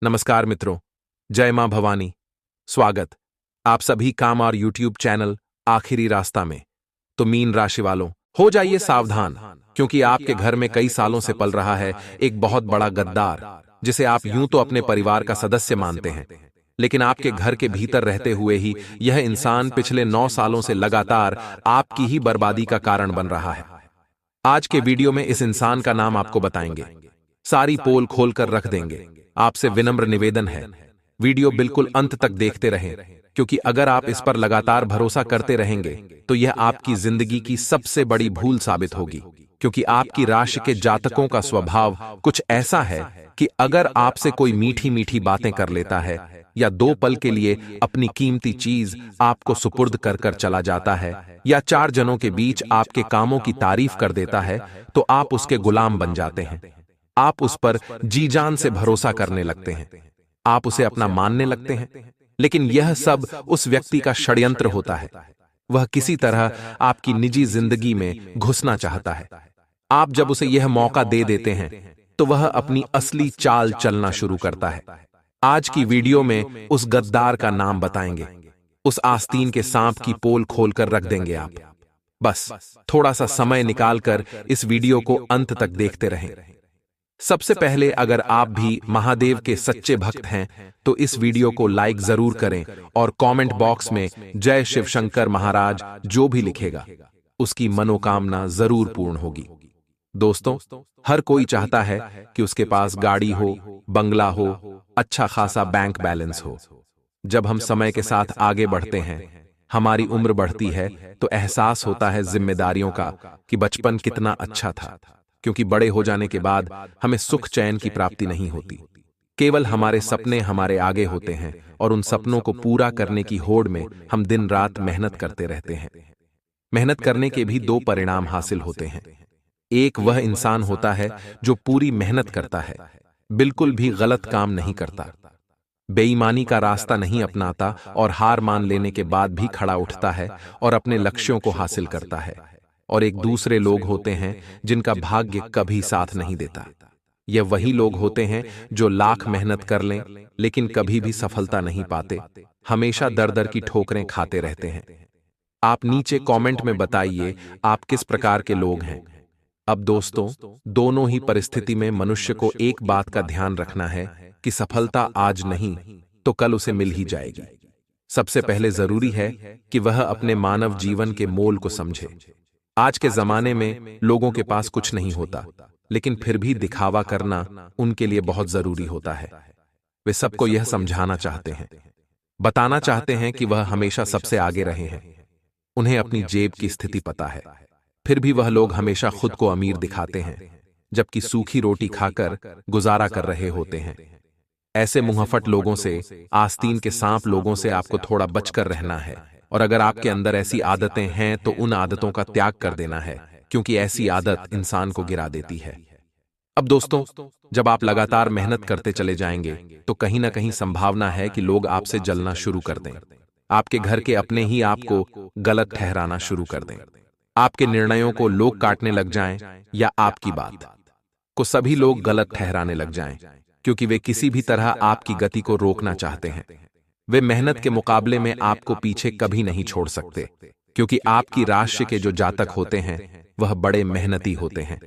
नमस्कार मित्रों, जय मां भवानी। स्वागत आप सभी काम और यूट्यूब चैनल आखिरी रास्ता में। तो मीन राशि वालों, हो जाइए सावधान, क्योंकि आपके घर में कई सालों से पल रहा है एक बहुत बड़ा गद्दार, जिसे आप यूं तो अपने परिवार का सदस्य मानते हैं, लेकिन आपके घर के भीतर रहते हुए ही यह इंसान पिछले 9 सालों से लगातार आपकी ही बर्बादी का कारण बन रहा है। आज के वीडियो में इस इंसान का नाम आपको बताएंगे, सारी पोल खोलकर रख देंगे। आपसे विनम्र निवेदन है, वीडियो बिल्कुल अंत तक देखते रहें, क्योंकि अगर आप इस पर लगातार भरोसा करते रहेंगे तो यह आपकी जिंदगी की सबसे बड़ी भूल साबित होगी। क्योंकि आपकी राशि के जातकों का स्वभाव कुछ ऐसा है कि अगर आपसे कोई मीठी मीठी बातें कर लेता है या 2 पल के लिए अपनी कीमती चीज आपको सुपुर्द कर कर चला जाता है या 4 जनों के बीच आपके कामों की तारीफ कर देता है, तो आप उसके गुलाम बन जाते हैं। आप उस पर जी जान से भरोसा करने लगते हैं, आप उसे अपना मानने लगते हैं। लेकिन यह सब उस व्यक्ति का षड्यंत्र होता है। वह किसी तरह आपकी निजी जिंदगी में घुसना चाहता है। आप जब उसे यह मौका दे देते हैं तो वह अपनी असली चाल चलना शुरू करता है। आज की वीडियो में उस गद्दार का नाम बताएंगे, उस आस्तीन के सांप की पोल खोलकर रख देंगे आप। बस थोड़ा सा समय निकालकर इस वीडियो को अंत तक देखते रहें। सबसे पहले, अगर आप भी महादेव के सच्चे भक्त हैं तो इस वीडियो को लाइक जरूर करें और कमेंट बॉक्स में जय शिव शंकर महाराज जो भी लिखेगा उसकी मनोकामना जरूर पूर्ण होगी। दोस्तों, हर कोई चाहता है कि उसके पास गाड़ी हो, बंगला हो, अच्छा खासा बैंक बैलेंस हो। जब हम समय के साथ आगे बढ़ते हैं, हमारी उम्र बढ़ती है, तो एहसास होता है जिम्मेदारियों का कि बचपन कितना अच्छा था। क्योंकि बड़े हो जाने के बाद हमें सुख चैन की प्राप्ति नहीं होती, केवल हमारे सपने हमारे आगे होते हैं और उन सपनों को पूरा करने की होड़ में हम दिन रात मेहनत करते रहते हैं। मेहनत करने के भी 2 परिणाम हासिल होते हैं। एक वह इंसान होता है जो पूरी मेहनत करता है, बिल्कुल भी गलत काम नहीं करता, बेईमानी का रास्ता नहीं अपनाता और हार मान लेने के बाद भी खड़ा उठता है और अपने लक्ष्यों को हासिल करता है। और एक दूसरे लोग होते हैं जिनका भाग्य कभी साथ नहीं देता। यह वही लोग होते हैं जो लाख मेहनत कर लें लेकिन कभी भी सफलता नहीं पाते, हमेशा दर दर की ठोकरें खाते रहते हैं। आप नीचे कमेंट में बताइए आप किस प्रकार के लोग हैं। अब दोस्तों, दोनों ही परिस्थिति में मनुष्य को एक बात का ध्यान रखना है कि सफलता आज नहीं तो कल उसे मिल ही जाएगी। सबसे पहले जरूरी है कि वह अपने मानव जीवन के मोल को समझे। आज के जमाने में लोगों के पास कुछ नहीं होता, लेकिन फिर भी दिखावा करना उनके लिए बहुत जरूरी होता है। वे सबको यह समझाना चाहते हैं, बताना चाहते हैं कि वह हमेशा सबसे आगे रहे हैं। उन्हें अपनी जेब की स्थिति पता है, फिर भी वह लोग हमेशा खुद को अमीर दिखाते हैं, जबकि सूखी रोटी खाकर गुजारा कर रहे होते हैं। ऐसे मुंहफट लोगों से, आस्तीन के सांप लोगों से आपको थोड़ा बचकर रहना है। और अगर आपके अंदर ऐसी आदतें हैं तो उन आदतों का त्याग कर देना है, क्योंकि ऐसी आदत इंसान को गिरा देती है। अब दोस्तों, जब आप लगातार मेहनत करते चले जाएंगे तो कहीं ना कहीं संभावना है कि लोग आपसे जलना शुरू कर दें। आपके घर के अपने ही आपको गलत ठहराना शुरू कर दें। आपके निर्णयों को लोग काटने लग जाएं या आपकी बात को सभी लोग गलत ठहराने लग जाएं, क्योंकि वे किसी भी तरह आपकी गति को रोकना चाहते हैं। वे मेहनत के मुकाबले में आपको पीछे कभी नहीं छोड़ सकते, क्योंकि आपकी राशि के जो जातक होते हैं वह बड़े मेहनती होते हैं।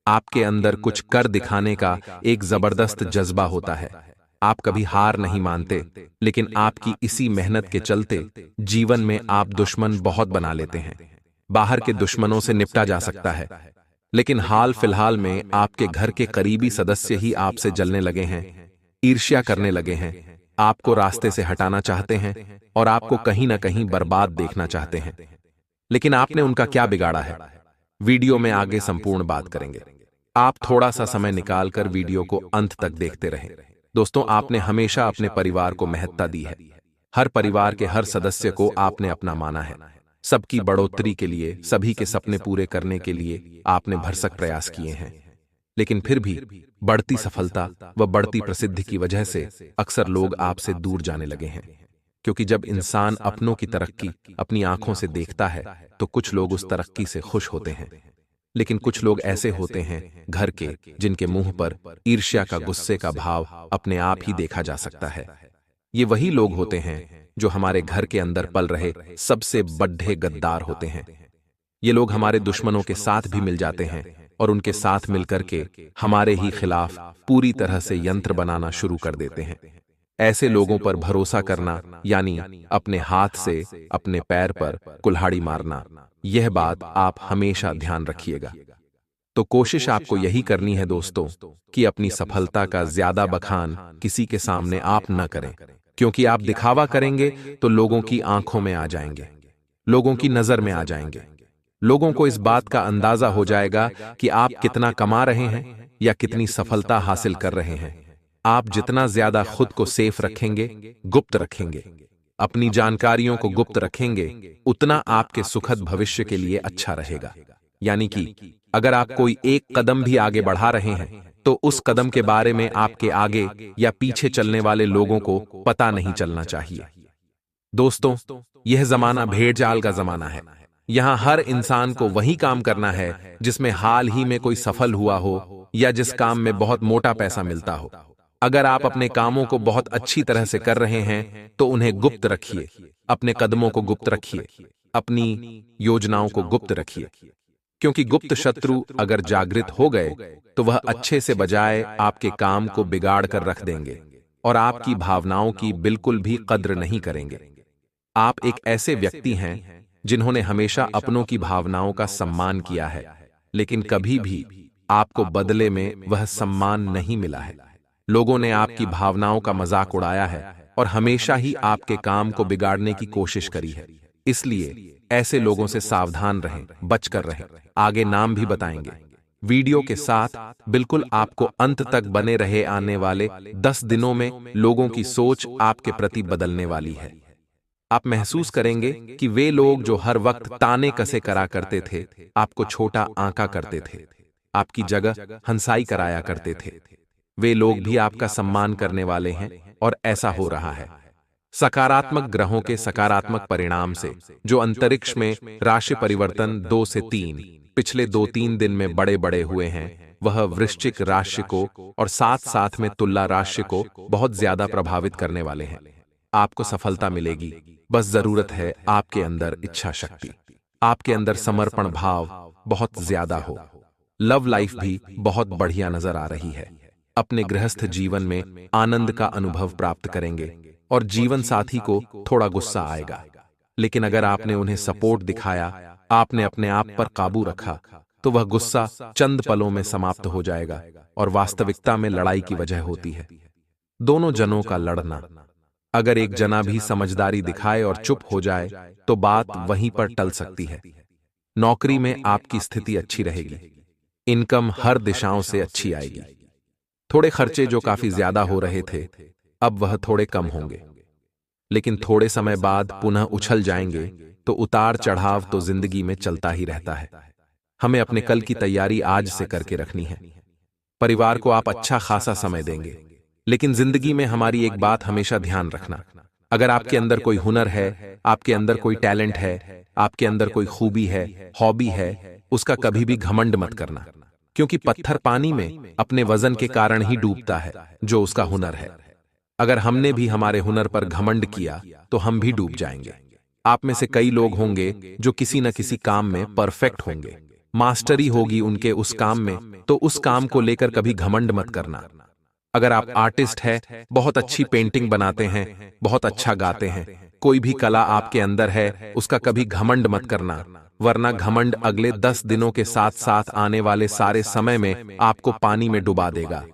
आपके अंदर कुछ कर दिखाने का एक जबरदस्त जज्बा होता है। आप कभी हार नहीं मानते, लेकिन आपकी इसी मेहनत के चलते जीवन में आप दुश्मन बहुत बना लेते हैं। बाहर के दुश्मनों से निपटा जा सकता है, लेकिन हाल फिलहाल में आपके घर के करीबी सदस्य ही आपसे जलने लगे हैं, ईर्ष्या करने लगे हैं, आपको रास्ते से हटाना चाहते हैं और आपको कहीं ना कहीं बर्बाद देखना चाहते हैं। लेकिन आपने उनका क्या बिगाड़ा है? वीडियो में आगे संपूर्ण बात करेंगे। आप थोड़ा सा समय निकालकर वीडियो को अंत तक देखते रहें। दोस्तों, आपने हमेशा अपने परिवार को महत्ता दी है। हर परिवार के हर सदस्य को आपने अपना माना है। सबकी बढ़ोतरी के लिए, सभी के सपने पूरे करने के लिए आपने भरसक प्रयास किए हैं। लेकिन फिर भी बढ़ती सफलता व बढ़ती प्रसिद्धि की वजह से अक्सर लोग आपसे दूर जाने लगे हैं। क्योंकि जब इंसान अपनों की तरक्की अपनी आंखों से देखता है तो कुछ लोग उस तरक्की से खुश होते हैं, लेकिन कुछ लोग ऐसे होते हैं घर के जिनके मुंह पर ईर्ष्या का गुस्से का भाव अपने आप ही देखा जा सकता है। ये वही लोग होते हैं जो हमारे घर के अंदर पल रहे सबसे बड्ढे गद्दार होते हैं। ये लोग हमारे दुश्मनों के साथ भी मिल जाते हैं और उनके साथ मिलकर के हमारे ही खिलाफ पूरी तरह से यंत्र बनाना शुरू कर देते हैं। ऐसे लोगों पर भरोसा करना यानी अपने हाथ से अपने पैर पर कुल्हाड़ी मारना, यह बात आप हमेशा ध्यान रखिएगा। तो कोशिश आपको यही करनी है दोस्तों कि अपनी सफलता का ज्यादा बखान किसी के सामने आप न करें, क्योंकि आप दिखावा करेंगे तो लोगों की आंखों में आ जाएंगे, लोगों की नजर में आ जाएंगे। लोगों को इस बात का अंदाजा हो जाएगा कि आप कितना कमा रहे हैं या कितनी सफलता हासिल कर रहे हैं। आप जितना ज्यादा खुद को सेफ रखेंगे, गुप्त रखेंगे, अपनी जानकारियों को गुप्त रखेंगे, उतना आपके सुखद भविष्य के लिए अच्छा रहेगा। यानी कि अगर आप कोई एक कदम भी आगे बढ़ा रहे हैं तो उस कदम के बारे में आपके आगे या पीछे चलने वाले लोगों को पता नहीं चलना चाहिए। दोस्तों, यह जमाना भेड़ जाल का जमाना है। यहां हर इंसान को वही काम करना है जिसमें हाल ही में कोई सफल हुआ हो या जिस काम में बहुत मोटा पैसा मिलता हो। अगर आप अपने कामों को बहुत अच्छी तरह से कर रहे हैं तो उन्हें गुप्त रखिए, अपने कदमों को गुप्त रखिए, अपनी योजनाओं को गुप्त रखिए, क्योंकि गुप्त शत्रु अगर जागृत हो गए तो वह अच्छे से बजाय आपके काम को बिगाड़ कर रख देंगे और आपकी भावनाओं की बिल्कुल भी कद्र नहीं करेंगे। आप एक ऐसे व्यक्ति हैं जिन्होंने हमेशा अपनों की भावनाओं का सम्मान किया है, लेकिन कभी भी आपको बदले में वह सम्मान नहीं मिला है। लोगों ने आपकी भावनाओं का मजाक उड़ाया है और हमेशा ही आपके काम को बिगाड़ने की कोशिश करी है। इसलिए ऐसे लोगों से सावधान रहें, बचकर रहें। आगे नाम भी बताएंगे। वीडियो के साथ बिल्कुल आपको अंत तक बने रहे। आने वाले 10 दिनों में लोगों की सोच आपके प्रति बदलने वाली है। आप महसूस करेंगे कि वे लोग जो हर वक्त ताने कसे करा करते थे, आपको छोटा आंका करते थे, आपकी जगह हंसाई कराया करते थे, वे लोग भी आपका सम्मान करने वाले हैं और ऐसा हो रहा है। सकारात्मक ग्रहों के सकारात्मक परिणाम से जो अंतरिक्ष में राशि परिवर्तन 2 से 3 पिछले 2-3 दिन में बड़े बड़े हुए हैं, वह वृश्चिक राशि को और साथ साथ में तुला राशि को बहुत ज्यादा प्रभावित करने वाले हैं। आपको सफलता मिलेगी, बस जरूरत है आपके अंदर इच्छा शक्ति, आपके अंदर समर्पण भाव बहुत ज्यादा हो। लव लाइफ भी बहुत बढ़िया नजर आ रही है। अपने गृहस्थ जीवन में आनंद का अनुभव प्राप्त करेंगे और जीवन साथी को थोड़ा गुस्सा आएगा, लेकिन अगर आपने उन्हें सपोर्ट दिखाया, आपने अपने आप पर काबू रखा, तो वह गुस्सा चंद पलों में समाप्त हो जाएगा और वास्तविकता में लड़ाई की वजह होती है दोनों जनों का लड़ना। अगर एक जना भी समझदारी दिखाए और चुप हो जाए तो बात वहीं पर टल सकती है। नौकरी में आपकी स्थिति अच्छी रहेगी, इनकम हर दिशाओं से अच्छी आएगी। थोड़े खर्चे जो काफी ज्यादा हो रहे थे, अब वह थोड़े कम होंगे, लेकिन थोड़े समय बाद पुनः उछल जाएंगे। तो उतार चढ़ाव तो जिंदगी में चलता ही रहता है। हमें अपने कल की तैयारी आज से करके रखनी है। परिवार को आप अच्छा खासा समय देंगे, लेकिन जिंदगी में हमारी एक बात हमेशा ध्यान रखना, अगर आपके अंदर कोई हुनर है, आपके अंदर कोई टैलेंट है, आपके अंदर कोई खूबी है, हॉबी है, उसका कभी भी घमंड मत करना, क्योंकि पत्थर पानी में अपने वजन के कारण ही डूबता है जो उसका हुनर है। अगर हमने भी हमारे हुनर पर घमंड किया तो हम भी डूब जाएंगे। आप में से कई लोग होंगे जो किसी न किसी काम में परफेक्ट होंगे, मास्टरी होगी उनके उस काम में, तो उस काम को लेकर कभी घमंड मत करना। अगर आप आर्टिस्ट है, बहुत अच्छी पेंटिंग बनाते हैं, बहुत अच्छा गाते हैं, कोई भी कला आपके अंदर है, उसका कभी घमंड मत करना, वरना घमंड अगले 10 दिनों के साथ साथ आने वाले सारे समय में आपको पानी में डुबा देगा।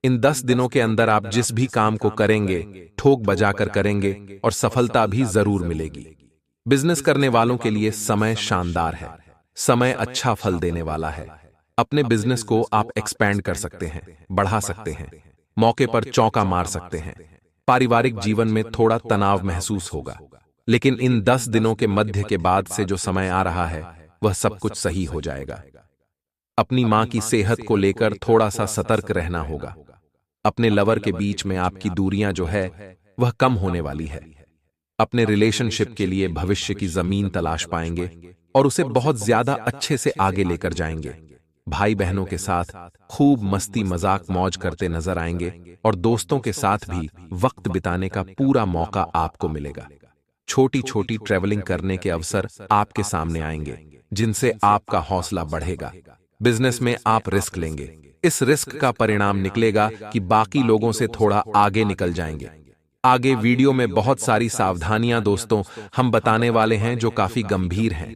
इन 10 दिनों के अंदर आप जिस भी काम को करेंगे, ठोक बजाकर करेंगे और सफलता भी जरूर मिलेगी। बिजनेस करने वालों के लिए समय शानदार है, समय अच्छा फल देने वाला है। अपने बिजनेस को आप एक्सपैंड कर सकते हैं, बढ़ा सकते हैं, मौके पर चौका मार सकते हैं। पारिवारिक जीवन में थोड़ा तनाव महसूस होगा, लेकिन इन 10 दिनों के मध्य के बाद से जो समय आ रहा है, वह सब कुछ सही हो जाएगा। अपनी मां की सेहत को लेकर थोड़ा सा सतर्क रहना होगा। अपने लवर के बीच में आपकी दूरियां जो है वह कम होने वाली है। अपने रिलेशनशिप के लिए भविष्य की जमीन तलाश पाएंगे, और उसे बहुत ज्यादा अच्छे से आगे लेकर जाएंगे। भाई बहनों के साथ खूब मस्ती मजाक मौज करते नजर आएंगे और दोस्तों के साथ भी वक्त बिताने का पूरा मौका आपको मिलेगा। छोटी छोटी ट्रैवलिंग करने के अवसर आपके सामने आएंगे, जिनसे आपका हौसला बढ़ेगा। बिजनेस में आप रिस्क लेंगे। इस रिस्क का परिणाम निकलेगा कि बाकी लोगों से थोड़ा आगे निकल जाएंगे। आगे वीडियो में बहुत सारी सावधानियां दोस्तों हम बताने वाले हैं जो काफी गंभीर हैं।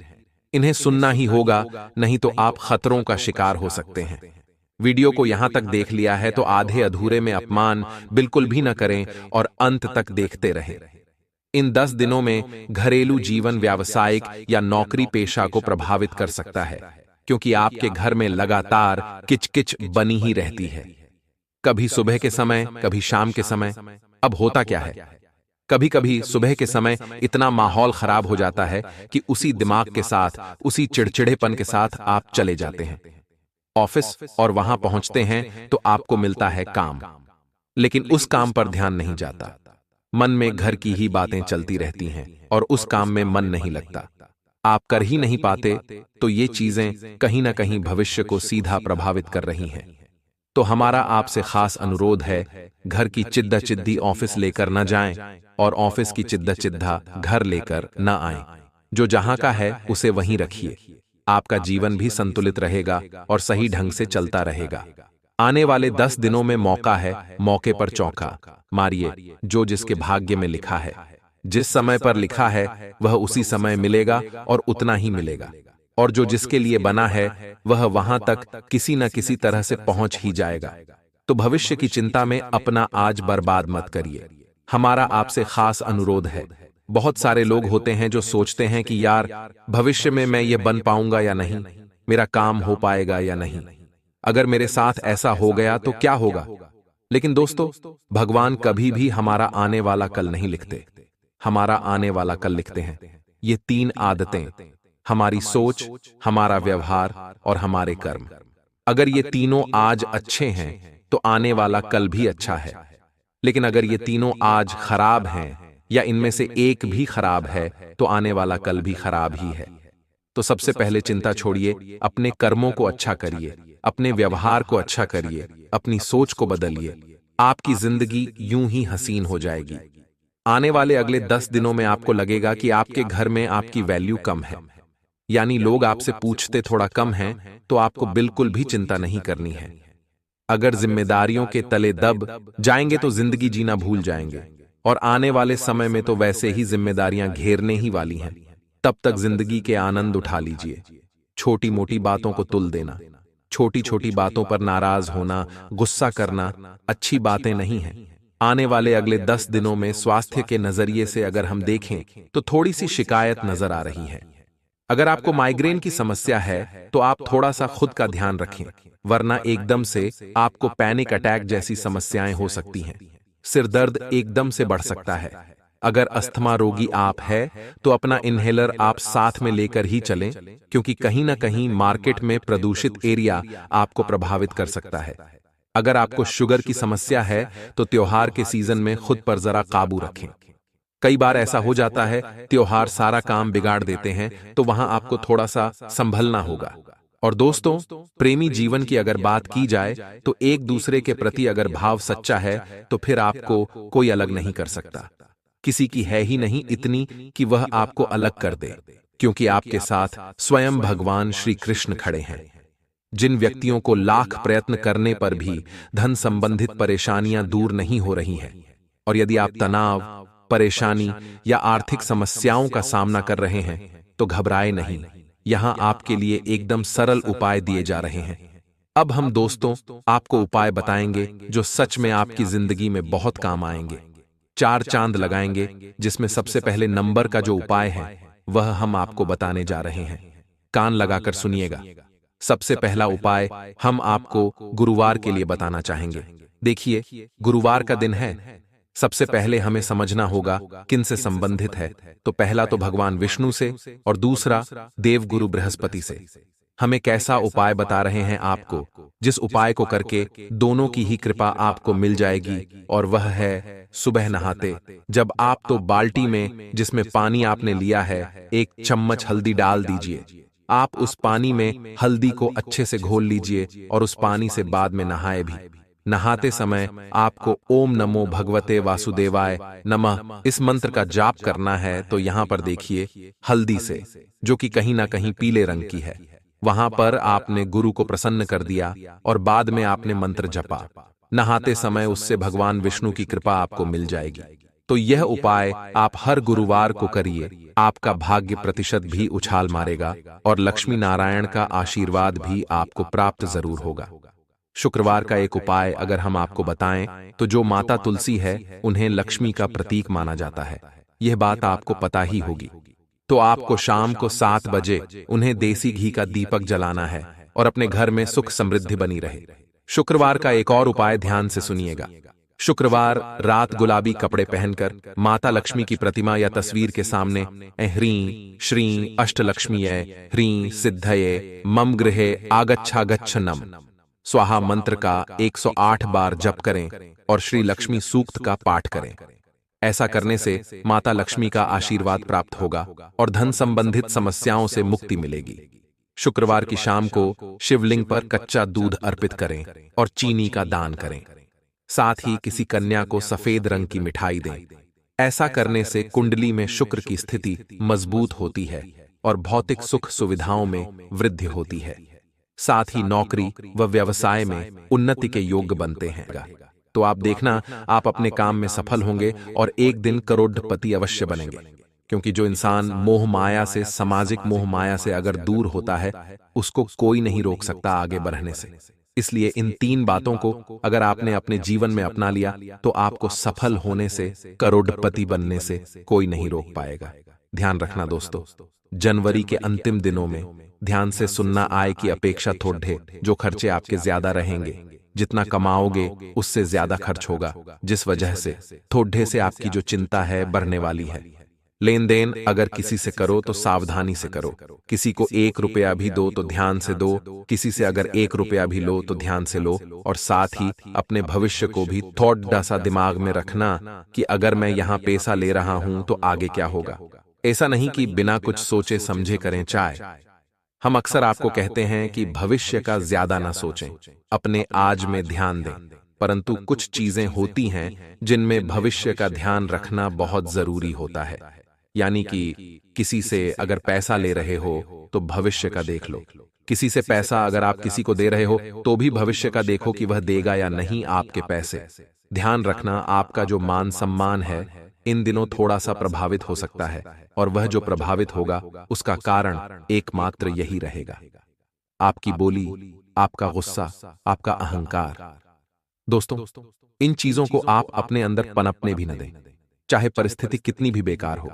इन्हें सुनना ही होगा, नहीं तो आप खतरों का शिकार हो सकते हैं। वीडियो को यहां तक देख लिया है तो आधे अधूरे में अपमान बिल्कुल भी न करें और अंत तक देखते रहें। इन 10 दिनों में घरेलू जीवन व्यावसायिक या नौकरी पेशा को प्रभावित कर सकता है, क्योंकि आपके घर में लगातार किचकिच बनी ही रहती है। कभी सुबह के समय, कभी शाम के समय। अब होता क्या है, कभी कभी सुबह के समय इतना माहौल खराब हो जाता है कि उसी दिमाग के साथ, उसी चिड़चिड़ेपन के साथ आप चले जाते हैं ऑफिस, और वहां पहुंचते हैं तो आपको मिलता है काम, लेकिन उस काम पर ध्यान नहीं जाता। मन में घर की ही बातें चलती रहती हैं और उस काम में मन नहीं लगता। आप कर ही नहीं पाते, तो ये चीजें कहीं ना कहीं भविष्य को सीधा प्रभावित कर रही हैं। तो हमारा आपसे खास अनुरोध है, घर की चिद्दा चिद्दी ऑफिस लेकर न जाएं और ऑफिस की चिद्दा चिद्दा घर लेकर न आएं। जो जहां का है उसे वहीं रखिए। आपका जीवन भी संतुलित रहेगा और सही ढंग से चलता रहेगा। आने वाले 10 दिनों में मौका है, मौके पर चौका मारिए। जो जिसके भाग्य में लिखा है, जिस समय पर लिखा है वह उसी समय मिलेगा और उतना ही मिलेगा, और जो जिसके लिए बना है वह वहां तक किसी न किसी तरह से पहुंच ही जाएगा। तो भविष्य की चिंता में अपना आज बर्बाद मत करिए। हमारा आपसे खास अनुरोध है। बहुत सारे लोग होते हैं जो सोचते हैं कि यार, भविष्य में मैं ये बन पाऊंगा या नहीं, मेरा काम हो पाएगा या नहीं, अगर मेरे साथ ऐसा हो गया तो क्या होगा। लेकिन दोस्तों, भगवान कभी भी हमारा आने वाला कल नहीं लिखते, हमारा आने वाला कल लिखते हैं ये 3 आदतें, हमारी सोच, हमारा व्यवहार और हमारे कर्म। अगर ये तीनों आज अच्छे हैं तो आने वाला कल भी अच्छा है, लेकिन अगर ये तीनों आज खराब हैं या इनमें से एक भी खराब है तो आने वाला कल भी खराब ही है। तो सबसे पहले चिंता छोड़िए, अपने कर्मों को अच्छा करिए, अपने व्यवहार को अच्छा करिए, अपनी सोच को बदलिए। आपकी जिंदगी यूं ही हसीन हो जाएगी। आने वाले अगले 10 दिनों में आपको लगेगा कि आपके घर में आपकी वैल्यू कम है, यानी लोग आपसे पूछते थोड़ा कम हैं, तो आपको बिल्कुल भी चिंता नहीं करनी है। अगर जिम्मेदारियों के तले दब जाएंगे तो जिंदगी जीना भूल जाएंगे, और आने वाले समय में तो वैसे ही जिम्मेदारियां घेरने ही वाली हैं। तब तक जिंदगी के आनंद उठा लीजिए। छोटी मोटी बातों को तुल देना, छोटी छोटी बातों पर नाराज होना, गुस्सा करना अच्छी बातें नहीं हैं। आने वाले अगले 10 दिनों में स्वास्थ्य के नजरिए से अगर हम देखें तो थोड़ी सी शिकायत नजर आ रही है। अगर आपको माइग्रेन की समस्या है तो आप थोड़ा सा खुद का ध्यान रखें, वरना एकदम से आपको पैनिक अटैक जैसी समस्याएं हो सकती हैं। सिर दर्द एकदम से बढ़ सकता है। अगर अस्थमा रोगी आप है तो अपना इन्हेलर आप साथ में लेकर ही चलें, क्योंकि कहीं ना कहीं मार्केट में प्रदूषित एरिया आपको प्रभावित कर सकता है। अगर आपको शुगर की समस्या है तो त्योहार के सीजन में खुद पर जरा काबू रखें। कई बार ऐसा हो जाता है, त्योहार सारा काम बिगाड़ देते हैं, तो वहां आपको थोड़ा सा संभलना होगा। और दोस्तों, प्रेमी जीवन की अगर बात की जाए तो एक दूसरे के प्रति अगर भाव सच्चा है तो फिर आपको कोई अलग नहीं कर सकता। किसी की है ही नहीं इतनी कि वह आपको अलग कर दे, क्योंकि आपके साथ स्वयं भगवान श्री कृष्ण खड़े हैं। जिन व्यक्तियों को लाख प्रयत्न करने पर भी धन संबंधित परेशानियां दूर नहीं हो रही हैं, और यदि आप तनाव, परेशानी या आर्थिक समस्याओं का सामना कर रहे हैं तो घबराए नहीं। यहां आपके लिए एकदम सरल उपाय दिए जा रहे हैं। अब हम दोस्तों आपको उपाय बताएंगे जो सच में आपकी जिंदगी में बहुत काम आएंगे। 4 चांद लगाएंगे, जिसमें सबसे पहले नंबर का जो उपाय है वह हम आपको बताने जा रहे हैं। कान लगाकर सुनिएगा। सबसे पहला उपाय हम आपको गुरुवार के लिए बताना चाहेंगे। देखिए, गुरुवार का दिन है। सबसे पहले हमें समझना होगा किन से संबंधित है। तो पहला तो भगवान विष्णु से और दूसरा देवगुरु बृहस्पति से। हमें कैसा उपाय बता रहे हैं आपको, जिस उपाय को करके दोनों की ही कृपा आपको मिल जाएगी, और वह है सुबह नहाते जब आप तो बाल्टी में जिसमें पानी आपने लिया है 1 चम्मच हल्दी डाल दीजिए। आप उस पानी में हल्दी को अच्छे से घोल लीजिए और उस पानी से बाद में नहाए भी। नहाते समय आपको ओम नमो भगवते वासुदेवाय नमः इस मंत्र का जाप करना है। तो यहां पर देखिए हल्दी से, जो कि कहीं ना कहीं पीले रंग की है, वहां पर आपने गुरु को प्रसन्न कर दिया और बाद में आपने मंत्र जपा। नहाते समय उससे भगवान विष्णु की कृपा आपको मिल जाएगी। तो यह उपाय आप हर गुरुवार को करिए, आपका भाग्य प्रतिशत भी उछाल मारेगा और लक्ष्मी नारायण का आशीर्वाद भी आपको प्राप्त जरूर होगा। शुक्रवार का एक उपाय अगर हम आपको बताएं तो जो माता तुलसी है उन्हें लक्ष्मी का प्रतीक माना जाता है। यह बात आपको पता ही होगी। तो आपको शाम को 7 बजे उन्हें देसी घी का दीपक जलाना है और अपने घर में सुख समृद्धि बनी रहे। शुक्रवार का एक और उपाय ध्यान से सुनिएगा। शुक्रवार रात गुलाबी कपड़े पहनकर माता लक्ष्मी की प्रतिमा या तस्वीर के सामने ह्रीं श्रीं अष्टलक्ष्मीये ह्रीं सिद्धये मम गृहे आगच्छागच्छनम स्वाहा मंत्र का 108 बार जप करें और श्री लक्ष्मी सूक्त का पाठ करें। ऐसा करने से माता लक्ष्मी का आशीर्वाद प्राप्त होगा और धन संबंधित समस्याओं से मुक्ति मिलेगी। शुक्रवार की शाम को शिवलिंग पर कच्चा दूध अर्पित करें और चीनी का दान करें। साथ ही किसी कन्या को सफेद रंग की मिठाई दें। ऐसा करने से कुंडली में शुक्र की स्थिति मजबूत होती है और भौतिक सुख सुविधाओं में वृद्धि होती है। साथ ही नौकरी व व्यवसाय में उन्नति के योग्य बनते हैं। तो आप देखना, आप अपने काम में सफल होंगे और एक दिन करोड़पति अवश्य बनेंगे। क्योंकि जो इंसान मोह माया से, सामाजिक मोह माया से अगर दूर होता है, उसको कोई नहीं रोक सकता आगे बढ़ने से। इसलिए इन 3 बातों को अगर आपने अपने जीवन में अपना लिया तो आपको सफल होने से, करोड़पति बनने से कोई नहीं रोक पाएगा। ध्यान रखना दोस्तों, जनवरी के अंतिम दिनों में ध्यान से सुनना, आय की अपेक्षा थोड़े जो खर्चे आपके ज्यादा रहेंगे। जितना कमाओगे उससे ज्यादा खर्च होगा, जिस वजह से थोड़े से आपकी जो चिंता है बढ़ने वाली है। लेन देन अगर किसी से करो तो सावधानी से करो। किसी को 1 रुपया भी दो तो ध्यान से दो, किसी से अगर 1 रुपया भी लो तो ध्यान से लो। और साथ ही अपने भविष्य को भी थोड़ा सा दिमाग में रखना कि अगर मैं यहाँ पैसा ले रहा हूं तो आगे क्या होगा। ऐसा नहीं कि बिना कुछ सोचे समझे करें चाय। हम अक्सर आपको कहते हैं कि भविष्य का ज्यादा ना सोचें, अपने आज में ध्यान दें। परंतु कुछ चीजें होती हैं जिनमें भविष्य का ध्यान रखना बहुत जरूरी होता है। यानी कि किसी से अगर पैसा ले रहे हो तो भविष्य का देख लो। किसी से पैसा अगर आप किसी को दे रहे हो तो भी भविष्य का देखो कि वह देगा या नहीं आपके पैसे। ध्यान रखना, आपका जो मान सम्मान है इन दिनों थोड़ा सा प्रभावित हो सकता है, और वह जो प्रभावित होगा उसका कारण एकमात्र यही रहेगा, आपकी बोली, आपका गुस्सा, आपका अहंकार। दोस्तों, इन चीजों को आप अपने अंदर पनपने भी न दें, चाहे परिस्थिति कितनी भी बेकार हो।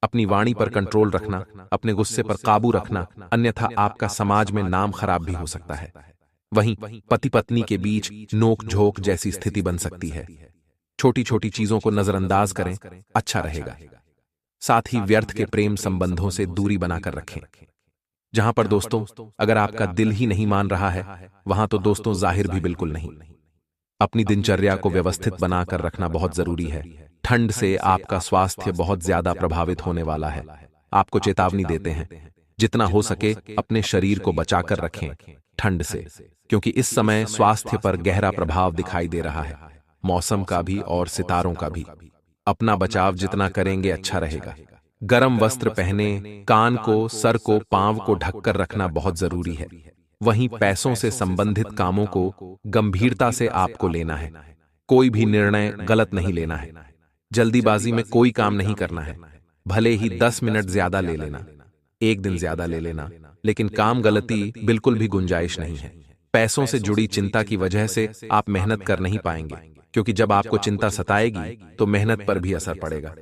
अपनी वाणी पर कंट्रोल रखना, अपने गुस्से पर काबू रखना, अन्यथा आपका समाज में नाम खराब भी हो सकता है। वहीं पति पत्नी के बीच नोक झोंक जैसी स्थिति बन सकती है। छोटी छोटी चीजों को नजरअंदाज करें, अच्छा रहेगा। साथ ही व्यर्थ के प्रेम संबंधों से दूरी बनाकर रखें। जहां पर दोस्तों अगर आपका दिल ही नहीं मान रहा है, वहां तो दोस्तों जाहिर भी बिल्कुल नहीं। अपनी दिनचर्या को व्यवस्थित बनाकर रखना बहुत जरूरी है। ठंड से आपका स्वास्थ्य बहुत ज्यादा प्रभावित होने वाला है। आपको चेतावनी देते हैं, जितना हो सके अपने शरीर को बचाकर रखें ठंड से, क्योंकि इस समय स्वास्थ्य पर गहरा प्रभाव दिखाई दे रहा है, मौसम का भी और सितारों का भी। अपना बचाव जितना करेंगे अच्छा रहेगा। गर्म वस्त्र पहने, कान को, सर को, पांव को ढककर रखना बहुत जरूरी है। वहीं पैसों से संबंधित कामों को गंभीरता से आपको लेना है। कोई भी निर्णय गलत नहीं लेना है। जल्दीबाजी में कोई काम नहीं करना है। भले ही 10 मिनट ज्यादा ले लेना, 1 दिन ज्यादा ले लेना, लेकिन काम गलती बिल्कुल भी गुंजाइश नहीं है। पैसों से जुड़ी चिंता की वजह से आप मेहनत कर नहीं पाएंगे, क्योंकि जब आपको चिंता सताएगी तो मेहनत पर भी असर पड़ेगा।